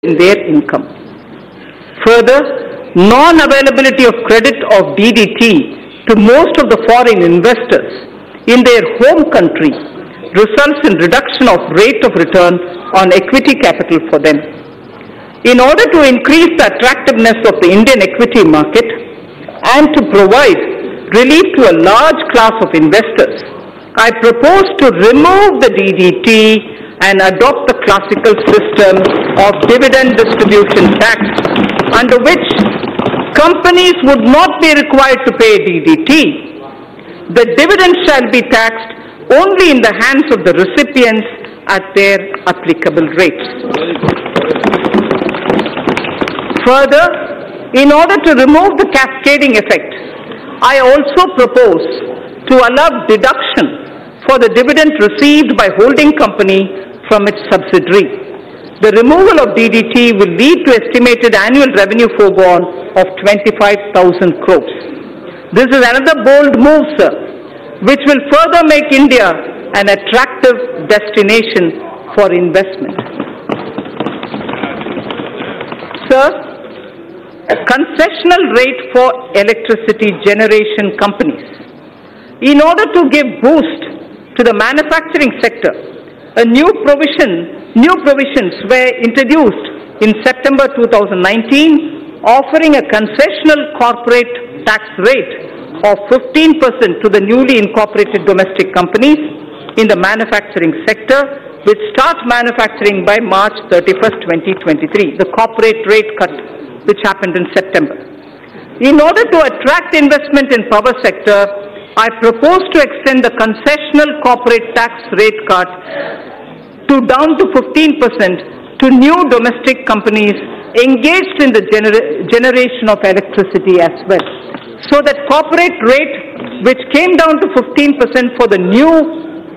in their income. Further, non-availability of credit of DDT to most of the foreign investors in their home country results in reduction of rate of return on equity capital for them. In order to increase the attractiveness of the Indian equity market and to provide relief to a large class of investors, I propose to remove the DDT and adopt the classical system of dividend distribution tax, under which companies would not be required to pay DDT. The dividend shall be taxed only in the hands of the recipients at their applicable rates. Further, in order to remove the cascading effect, I also propose to allow deduction for the dividend received by holding company from its subsidiary. The removal of DDT will lead to estimated annual revenue foregone of 25,000 crores. This is another bold move, sir, which will further make India an attractive destination for investment. Sir, a concessional rate for electricity generation companies. In order to give boost to the manufacturing sector, new provisions were introduced in September 2019, offering a concessional corporate tax rate of 15% to the newly incorporated domestic companies in the manufacturing sector, which start manufacturing by March 31st, 2023, the corporate rate cut which happened in September. In order to attract investment in power sector, I propose to extend the concessional corporate tax rate cut down to 15% to new domestic companies engaged in the generation of electricity as well. So that corporate rate, which came down to 15% for the new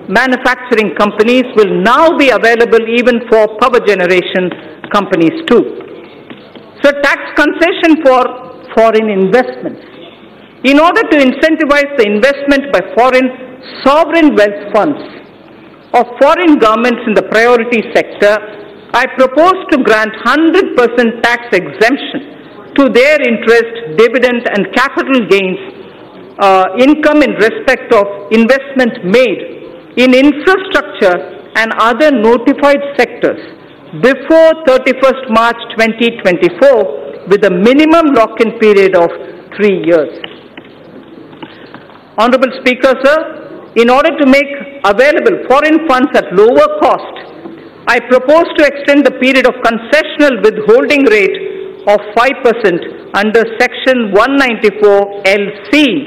manufacturing companies, will now be available even for power generation companies too. So tax concession for foreign investments. In order to incentivize the investment by foreign sovereign wealth funds of foreign governments in the priority sector, I propose to grant 100% tax exemption to their interest, dividend and capital gains income in respect of investment made in infrastructure and other notified sectors before 31st March 2024 with a minimum lock-in period of 3 years. Honorable Speaker, sir, in order to make available foreign funds at lower cost, I propose to extend the period of concessional withholding rate of 5% under Section 194 LC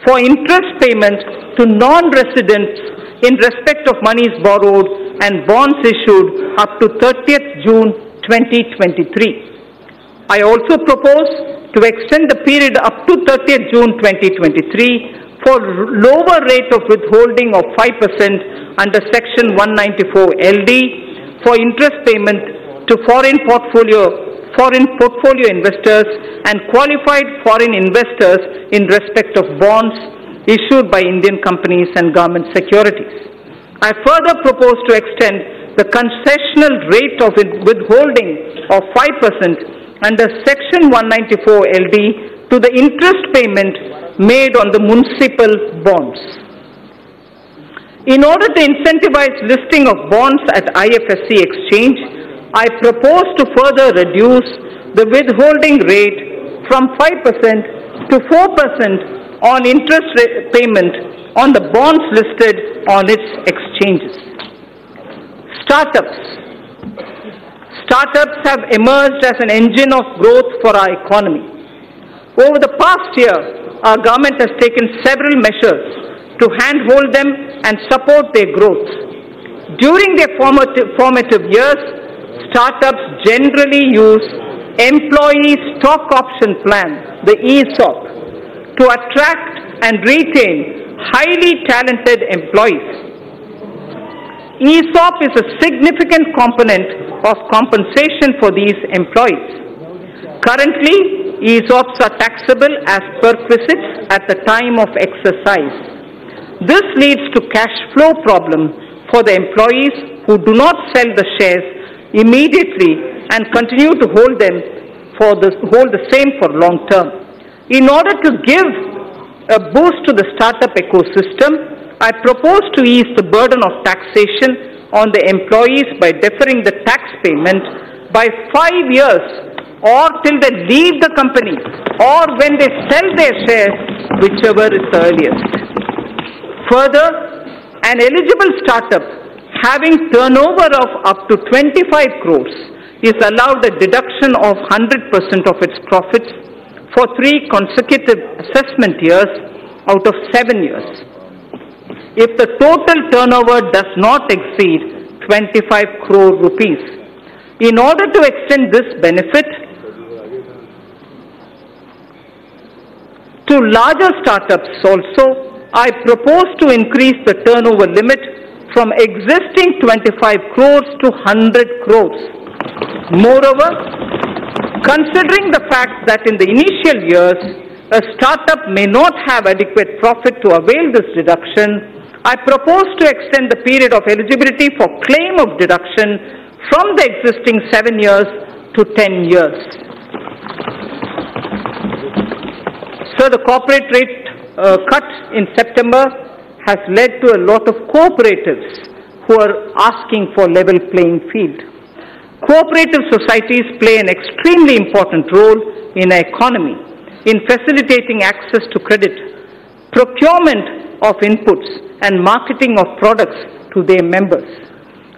for interest payment to non-residents in respect of monies borrowed and bonds issued up to 30th June 2023. I also propose to extend the period up to 30th June 2023 for lower rate of withholding of 5% under Section 194 LD for interest payment to foreign portfolio investors and qualified foreign investors in respect of bonds issued by Indian companies and government securities. I further propose to extend the concessional rate of withholding of 5% under Section 194 LD to the interest payment made on the municipal bonds. In order to incentivize listing of bonds at IFSC exchange, I propose to further reduce the withholding rate from 5% to 4% on interest payment on the bonds listed on its exchanges. Startups. Startups have emerged as an engine of growth for our economy. Over the past year, our government has taken several measures to handhold them and support their growth. During their formative years, startups generally use Employee Stock Option Plan, the ESOP, to attract and retain highly talented employees. ESOP is a significant component of compensation for these employees. Currently, ESOPs are taxable as perquisites at the time of exercise. This leads to cash flow problem for the employees who do not sell the shares immediately and continue to hold the same for long term. In order to give a boost to the startup ecosystem, I propose to ease the burden of taxation on the employees by deferring the tax payment by 5 years or till they leave the company or when they sell their shares, whichever is the earliest. Further, an eligible startup having turnover of up to 25 crores is allowed a deduction of 100% of its profits for 3 consecutive assessment years out of 7 years. If the total turnover does not exceed 25 crore rupees. In order to extend this benefit to larger startups also, I propose to increase the turnover limit from existing 25 crores to 100 crores. Moreover, considering the fact that in the initial years, a startup may not have adequate profit to avail this deduction, I propose to extend the period of eligibility for claim of deduction from the existing 7 years to 10 years. So the corporate rate cut in September has led to a lot of cooperatives who are asking for level playing field. Cooperative societies play an extremely important role in our economy in facilitating access to credit, procurement of inputs and marketing of products to their members.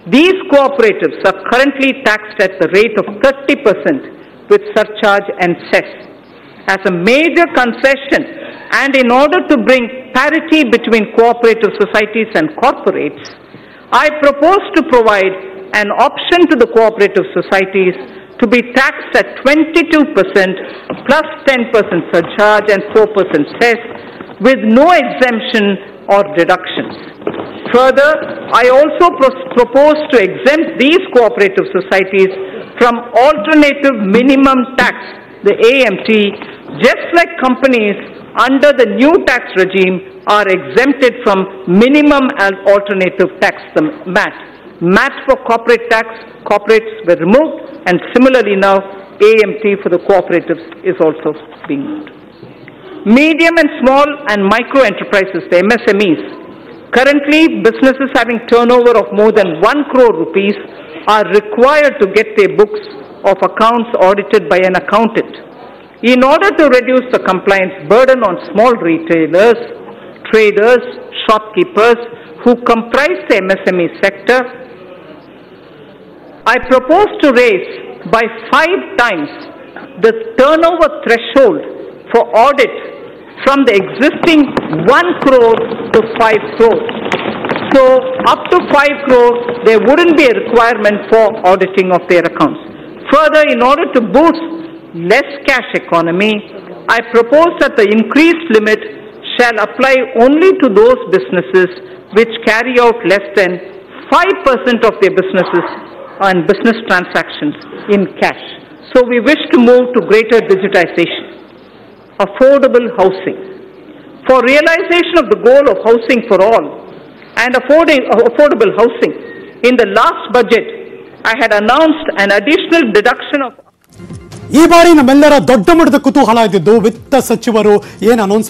These cooperatives are currently taxed at the rate of 30% with surcharge and cess. As a major concession and in order to bring parity between cooperative societies and corporates, I propose to provide an option to the cooperative societies to be taxed at 22% plus 10% surcharge and 4% cess with no exemption or deductions. Further, I also propose to exempt these cooperative societies from alternative minimum tax, the AMT, just like companies under the new tax regime are exempted from minimum alternative tax, the MAT. MAT for corporate tax, corporates were removed, and similarly now AMT for the cooperatives is also being moved. Medium and small and micro enterprises, the MSMEs, currently businesses having turnover of more than 1 crore rupees are required to get their books of accounts audited by an accountant. In order to reduce the compliance burden on small retailers, traders, shopkeepers who comprise the MSME sector, I propose to raise by 5 times the turnover threshold for audit from the existing 1 crore to 5 crores. So up to 5 crores, there wouldn't be a requirement for auditing of their accounts. Further, in order to boost less cash economy, I propose that the increased limit shall apply only to those businesses which carry out less than 5% of their businesses and business transactions in cash. So we wish to move to greater digitization. Affordable housing. For realization of the goal of housing for all and affordable housing, in the last budget, I had announced an additional deduction of ಈ ಬಾರಿ ನಮ್ಮೆಲ್ಲರ ದೊಡ್ಡ ಮಟ್ಟದ ಕುತೂಹಲ ಇದ್ದಿದ್ದು ವಿತ್ತ ಸಚಿವರು ಏನು ಅನೌನ್ಸ್